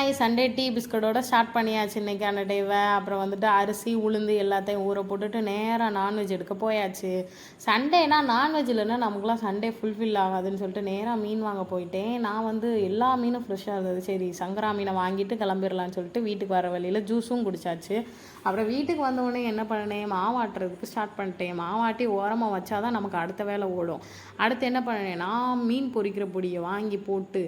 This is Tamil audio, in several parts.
ஹாய், சண்டே டீ பிஸ்கட்டோட ஸ்டார்ட் பண்ணியாச்சு இன்றைக்கான டேவை. அப்புறம் வந்துட்டு அரிசி உளுந்து எல்லாத்தையும் ஊற போட்டுட்டு நேராக நான்வெஜ் எடுக்க போயாச்சு. சண்டேனா நான்வெஜ் இல்லைன்னா நமக்குலாம் சண்டே ஃபுல்ஃபில் ஆகாதுன்னு சொல்லிட்டு நேராக மீன் வாங்க போயிட்டேன். நான் வந்து எல்லா மீனும் ஃப்ரெஷ்ஷாக இருந்தது. சரி சங்கரா மீனை வாங்கிட்டு கிளம்பிடலான்னு சொல்லிட்டு வீட்டுக்கு வர வழியில் ஜூஸும் குடிச்சாச்சு. அப்புறம் வீட்டுக்கு வந்தவுடனே என்ன பண்ணேன், மாவாட்டுறதுக்கு ஸ்டார்ட் பண்ணிட்டேன். மாவாட்டி ஓரமாக வச்சாதான் நமக்கு அடுத்த வேலை ஓடும். அடுத்து என்ன பண்ணேன்னா, மீன் பொரிக்கிற பொடியை வாங்கி போட்டு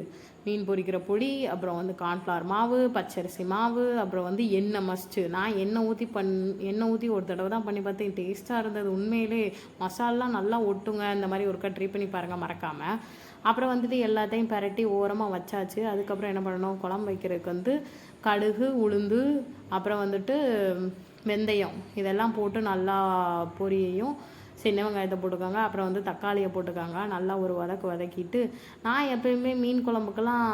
மீன் பொரிக்கிற பொடி, அப்புறம் வந்து கார்ன்ஃப்ளவர் மாவு, பச்சரிசி மாவு, அப்புறம் வந்து எண்ணெய் மஸ்ட்டு. நான் எண்ணெய் ஊற்றி ஒரு தடவை தான் பண்ணி பார்த்தேன். டேஸ்ட்டாக இருந்தது உண்மையிலே. மசாலாம் நல்லா ஒட்டுங்க. இந்த மாதிரி ஒருக்கா ட்ரை பண்ணி பாருங்கள் மறக்காமல். அப்புறம் வந்துட்டு எல்லாத்தையும் பரட்டி ஓரமாக வச்சாச்சு. அதுக்கப்புறம் என்ன பண்ணணும், குழம்பு வைக்கிறதுக்கு வந்து கடுகு உளுந்து அப்புறம் வந்துட்டு வெந்தயம் இதெல்லாம் போட்டு நல்லா பொரியையும் சின்ன வெங்காயத்தை போட்டுக்காங்க. அப்புறம் வந்து தக்காளியை போட்டுக்காங்க. நல்லா ஒரு வதக்கிட்டு, நான் எப்பயுமே மீன் குழம்புக்கெல்லாம்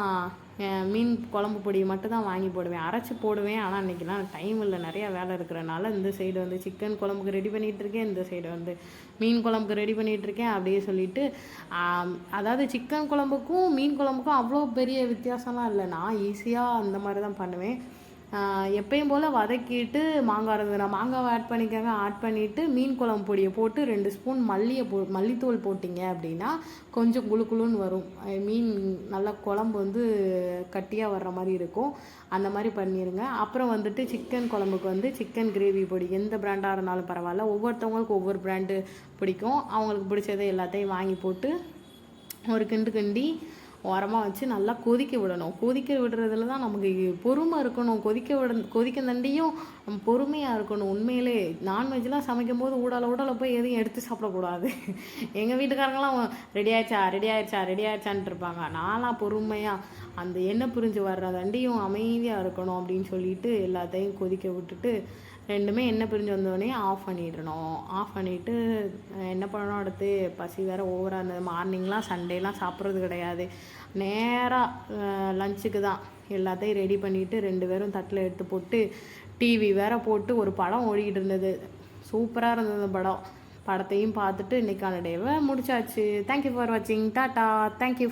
மீன் குழம்பு பொடியை மட்டும் தான் வாங்கி போடுவேன், அரைச்சி போடுவேன். ஆனால் இன்றைக்கெலாம் டைம் இல்லை, நிறையா வேலை இருக்கிறனால இந்த சைடு வந்து சிக்கன் குழம்புக்கு ரெடி பண்ணிகிட்ருக்கேன், இந்த சைடு வந்து மீன் குழம்புக்கு ரெடி பண்ணிகிட்ருக்கேன். அப்படியே சொல்லிவிட்டு அதாவது சிக்கன் குழம்புக்கும் மீன் குழம்புக்கும் அவ்வளோ பெரிய வித்தியாசம்லாம் இல்லை. நான் ஈஸியாக அந்த மாதிரி தான் பண்ணுவேன். எப்பயும் போல் வதக்கிட்டு மாங்காய் இருந்ததுன்னா மாங்காவை ஆட் பண்ணிக்கோங்க. ஆட் பண்ணிவிட்டு மீன் குழம்பு பொடியை போட்டு 2 ஸ்பூன் மல்லித்தூள் போட்டிங்க அப்படின்னா கொஞ்சம் குழுன்னு வரும். மீன் நல்லா குழம்பு வந்து கட்டியாக வர்ற மாதிரி இருக்கும். அந்த மாதிரி பண்ணிடுங்க. அப்புறம் வந்துட்டு சிக்கன் குழம்புக்கு வந்து சிக்கன் கிரேவி பொடி எந்த பிராண்டாக இருந்தாலும் பரவாயில்ல, ஒவ்வொருத்தவங்களுக்கு ஒவ்வொரு பிராண்டு பிடிக்கும். அவங்களுக்கு பிடிச்சதை எல்லாத்தையும் வாங்கி போட்டு ஒரு கிண்டி ஓரமாக வச்சு நல்லா கொதிக்க விடணும். கொதிக்க விடுறதுல தான் நமக்கு பொறுமை இருக்கணும். கொதிக்க தண்டியும் பொறுமையாக இருக்கணும். உண்மையிலே நான்வெஜ்லாம் சமைக்கும் போது ஊடால போய் எதையும் எடுத்து சாப்பிடக்கூடாது. எங்கள் வீட்டுக்காரங்களாம் ரெடி ஆயிடுச்சான்ட்டு இருப்பாங்க. நான்லாம் பொறுமையாக அந்த எண்ணெய் பிரிஞ்சு வர்ற தண்டியும் அமைதியாக இருக்கணும் அப்படின்னு சொல்லிட்டு எல்லாத்தையும் கொதிக்க விட்டுட்டு ரெண்டுமே எண்ணெய் பிரிஞ்சு வந்தோடனே ஆஃப் பண்ணிடணும். ஆஃப் பண்ணிவிட்டு என்ன பண்ணணும், அடுத்து பசி வேறு ஓவராக இருந்தது. மார்னிங்லாம் சண்டேலாம் சாப்பிட்றது கிடையாது, நேராக லஞ்சுக்கு தான் எல்லாத்தையும் ரெடி பண்ணிவிட்டு 2 பேரும் தட்டில் எடுத்து போட்டு டிவி வேறு போட்டு ஒரு படம் ஓடிக்கிட்டு இருந்தது. சூப்பராக இருந்தது அந்த படத்தையும் பார்த்துட்டு இன்றைக்கான டேவை முடிச்சாச்சு. தேங்க்யூ ஃபார் வாட்சிங். டாட்டா. தேங்க்யூ.